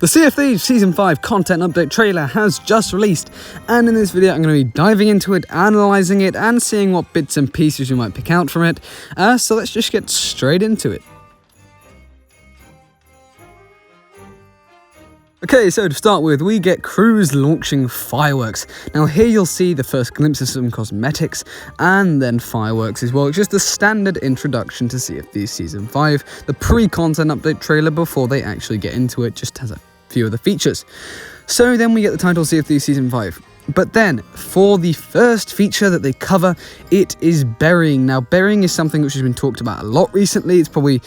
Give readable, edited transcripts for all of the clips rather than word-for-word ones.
The Sea of Thieves Season 5 content update trailer has just released, and in this video I'm going to be diving into it, analysing it, and seeing what bits and pieces you might pick out from it, so let's just get straight into it. Okay, so to start with, we get crews launching fireworks. Now here you'll see the first glimpse of some cosmetics, and then fireworks as well. It's just the standard introduction to Sea of Thieves Season 5, the pre-content update trailer before they actually get into it, just has a few of the features. So then we get the title Sea of Thieves Season 5. But then, for the first feature that they cover, it is burying. Now, burying is something which has been talked about a lot recently. It's probably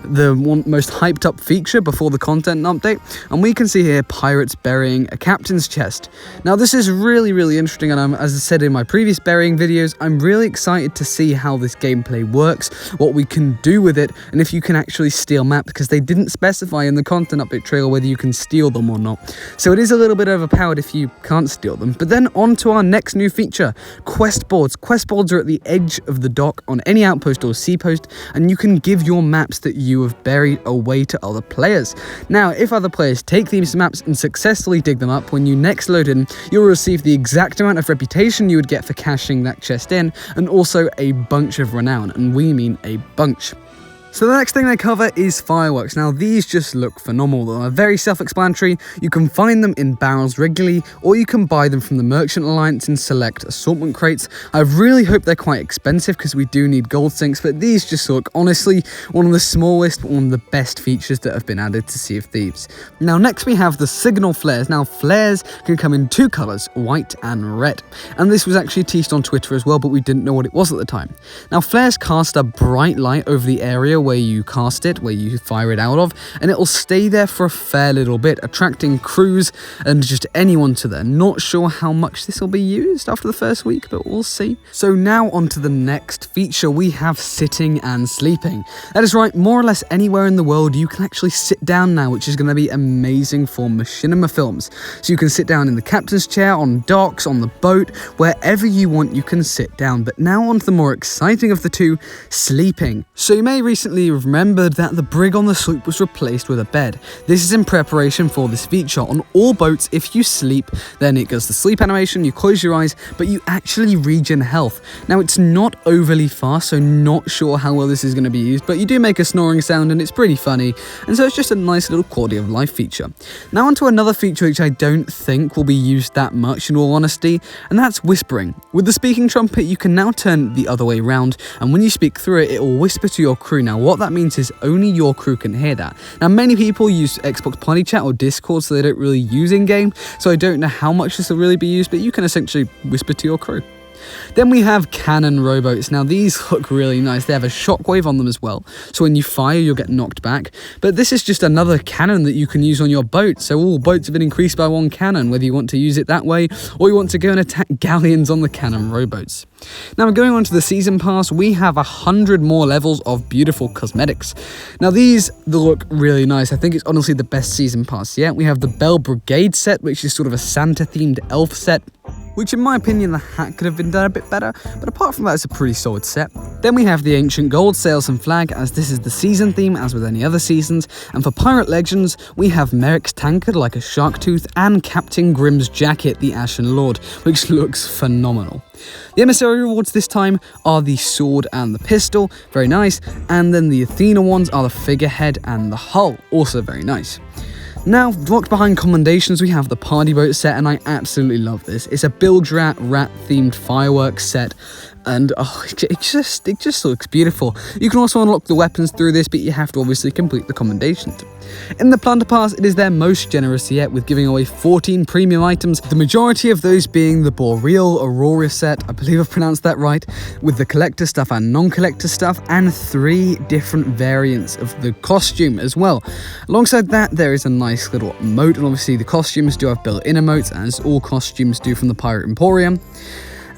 the most hyped up feature before the content update, and we can see here pirates burying a captain's chest. Now this is really interesting, and as I said in my previous burying videos, I'm really excited to see how this gameplay works, what we can do with it, and if you can actually steal maps, because they didn't specify in the content update trailer whether you can steal them or not. So it is a little bit overpowered if you can't steal them. But then on to our next new feature, quest boards. Quest boards are at the edge of the dock on any outpost or seapost, and you can give your maps that you have buried away to other players. Now, if other players take these maps and successfully dig them up, when you next load in, you'll receive the exact amount of reputation you would get for cashing that chest in, and also a bunch of renown, and we mean a bunch. So the next thing they cover is fireworks. Now these just look phenomenal. They're very self-explanatory. You can find them in barrels regularly, or you can buy them from the Merchant Alliance in select assortment crates. I really hope they're quite expensive because we do need gold sinks, but these just look, honestly, one of the smallest, but one of the best features that have been added to Sea of Thieves. Now next we have the signal flares. Now flares can come in two colours, white and red. And this was actually teased on Twitter as well, but we didn't know what it was at the time. Now flares cast a bright light over the area where you cast it, where you fire it out of, and it will stay there for a fair little bit, attracting crews and just anyone to there. Not sure how much this will be used after the first week, but we'll see. So now on to the next feature, we have sitting and sleeping. That is right, more or less anywhere in the world you can actually sit down now, which is going to be amazing for machinima films. So you can sit down in the captain's chair, on docks, on the boat, wherever you want you can sit down. But now on to the more exciting of the two, sleeping. So you may recently remembered that the brig on the sloop was replaced with a bed. This is in preparation for this feature. On all boats, if you sleep, then it goes the sleep animation, you close your eyes, but you actually regen health. Now it's not overly fast, so not sure how well this is going to be used, but you do make a snoring sound and it's pretty funny, and so it's just a nice little quality of life feature. Now onto another feature which I don't think will be used that much in all honesty, and that's whispering. With the speaking trumpet you can now turn the other way around, and when you speak through it, it will whisper to your crew. Now what that means is only your crew can hear that. Now many people use Xbox Party Chat or Discord, so they don't really use in-game, so I don't know how much this will really be used, but you can essentially whisper to your crew. Then we have cannon rowboats. Now these look really nice. They have a shockwave on them as well, so when you fire you'll get knocked back. But this is just another cannon that you can use on your boat, so all boats have been increased by one cannon, whether you want to use it that way or you want to go and attack galleons on the cannon rowboats. Now going on to the season pass, we have 100 more levels of beautiful cosmetics. Now these look really nice. I think it's honestly the best season pass yet. We have the Bell Brigade set, which is sort of a Santa themed elf set, which in my opinion the hat could have been done a bit better, but apart from that it's a pretty solid set. Then we have the Ancient Gold Sails and Flag, as this is the season theme as with any other seasons, and for Pirate Legends we have Merrick's tankard like a shark tooth, and Captain Grimm's jacket, the Ashen Lord, which looks phenomenal. The emissary rewards this time are the sword and the pistol, very nice, and then the Athena ones are the figurehead and the hull, also very nice. Now, locked behind commendations, we have the party boat set, and I absolutely love this. It's a bilge rat themed fireworks set, and it just looks beautiful. You can also unlock the weapons through this, but you have to obviously complete the commendations. In the Plunder Pass, it is their most generous yet, with giving away 14 premium items, the majority of those being the Boreal Aurora set, I believe I've pronounced that right, with the collector stuff and non-collector stuff, and 3 different variants of the costume as well. Alongside that, there is a nice little emote, and obviously the costumes do have built-in emotes, as all costumes do from the Pirate Emporium.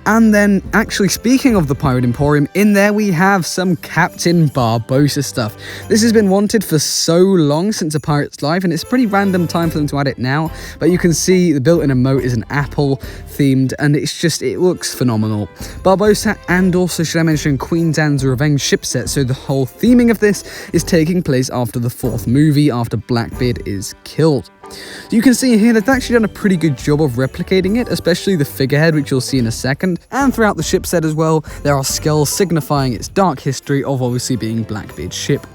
And then, actually speaking of the Pirate Emporium, in there we have some Captain Barbossa stuff. This has been wanted for so long since A Pirate's Life, and it's a pretty random time for them to add it now, but you can see the built-in emote is an apple themed, and it looks phenomenal. Barbossa, and also should I mention Queen Anne's Revenge ship set, so the whole theming of this is taking place after the 4th movie, after Blackbeard is killed. You can see here they've actually done a pretty good job of replicating it, especially the figurehead, which you'll see in a second. And throughout the ship set as well, there are skulls signifying its dark history of obviously being Blackbeard's ship.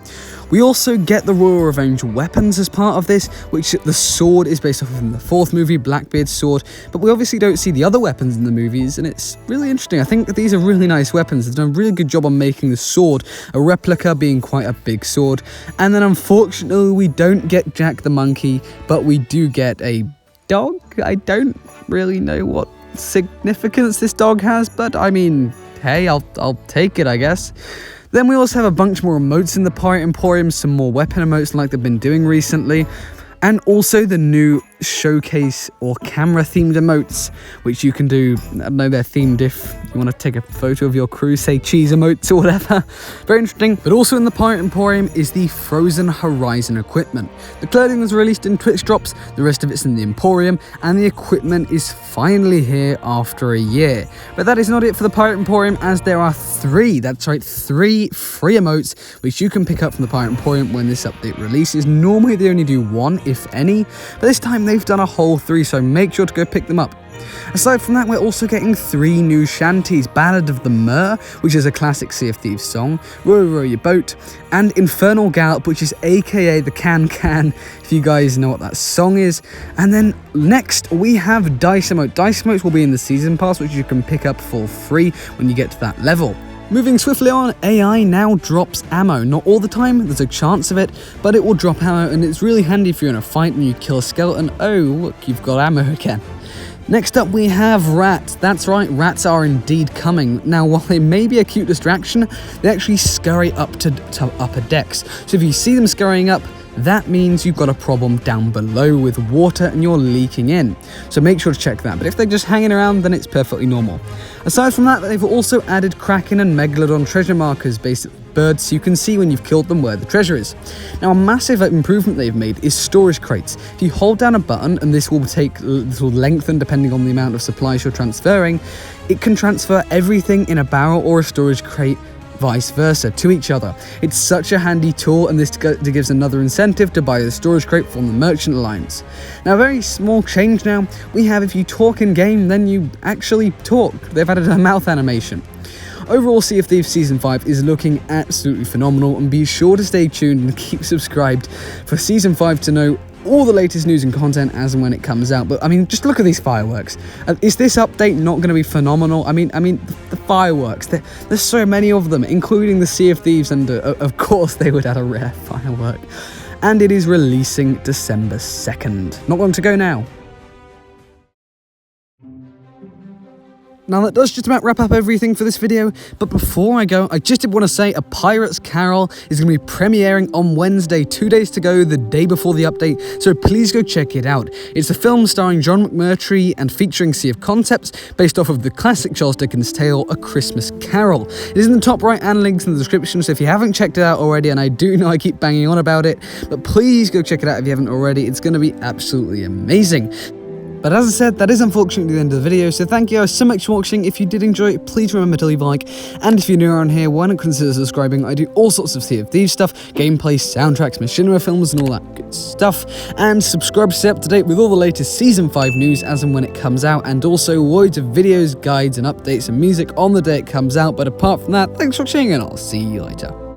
We also get the Royal Revenge weapons as part of this, which the sword is based off of the 4th movie, Blackbeard's sword, but we obviously don't see the other weapons in the movies, and it's really interesting. I think these are really nice weapons. They've done a really good job on making the sword a replica, being quite a big sword. And then unfortunately we don't get Jack the Monkey, but we do get a dog. I don't really know what significance this dog has, but I mean, hey, I'll take it, I guess. Then we also have a bunch more emotes in the Pirate Emporium, some more weapon emotes like they've been doing recently, and also the new showcase or camera themed emotes, which you can do. I don't know, they're themed if you want to take a photo of your crew, say cheese emotes or whatever. Very interesting. But also in the Pirate Emporium is the Frozen Horizon equipment. The clothing was released in Twitch drops, the rest of it's in the Emporium, and the equipment is finally here after a year. But that is not it for the Pirate Emporium, as there are three free emotes which you can pick up from the Pirate Emporium when this update releases. Normally they only do one, if any, but this time they've done a whole 3, so make sure to go pick them up. Aside from that, we're also getting 3 new shanties: Ballad of the Mer, which is a classic Sea of Thieves song, Row Row Your Boat, and Infernal Gallop, which is aka the Can, if you guys know what that song is. And then next we have Dice Emote. Dice Emotes will be in the Season Pass, which you can pick up for free when you get to that level. Moving swiftly on, AI now drops ammo. Not all the time, there's a chance of it, but it will drop ammo, and it's really handy if you're in a fight and you kill a skeleton. Oh, look, you've got ammo again. Next up we have rats. That's right, rats are indeed coming. Now, while they may be a cute distraction, they actually scurry up to upper decks. So if you see them scurrying up, that means you've got a problem down below with water and you're leaking in. So make sure to check that. But if they're just hanging around, then it's perfectly normal. Aside from that, they've also added Kraken and Megalodon treasure markers, basically birds, so you can see when you've killed them where the treasure is. Now, a massive improvement they've made is storage crates. If you hold down a button, and this will lengthen depending on the amount of supplies you're transferring, it can transfer everything in a barrel or a storage crate vice versa to each other. It's such a handy tool, and this gives another incentive to buy the storage crate from the Merchant Alliance. Now, a very small change now, we have if you talk in game, then you actually talk. They've added a mouth animation. Overall, Sea of Thieves Season 5 is looking absolutely phenomenal, and be sure to stay tuned and keep subscribed for Season 5 to know all the latest news and content as and when it comes out. But I mean, just look at these fireworks. Is this update not going to be phenomenal? I mean, the fireworks, there's so many of them, including the Sea of Thieves, and of course they would add a rare firework. And it is releasing December 2nd. Not long to go now. Now that does just about wrap up everything for this video, but before I go, I just did want to say A Pirate's Carol is going to be premiering on Wednesday, 2 days to go, the day before the update, so please go check it out. It's a film starring John McMurtry and featuring Sea of Concepts, based off of the classic Charles Dickens tale, A Christmas Carol. It is in the top right and links in the description, so if you haven't checked it out already, and I do know I keep banging on about it, but please go check it out if you haven't already. It's going to be absolutely amazing. But as I said, that is unfortunately the end of the video, so thank you guys so much for watching. If you did enjoy it, please remember to leave a like, and if you're new around here, why not consider subscribing? I do all sorts of Sea of Thieves stuff, gameplay, soundtracks, machinima films, and all that good stuff. And subscribe to stay up to date with all the latest Season 5 news as and when it comes out, and also loads of videos, guides, and updates and music on the day it comes out. But apart from that, thanks for watching, and I'll see you later.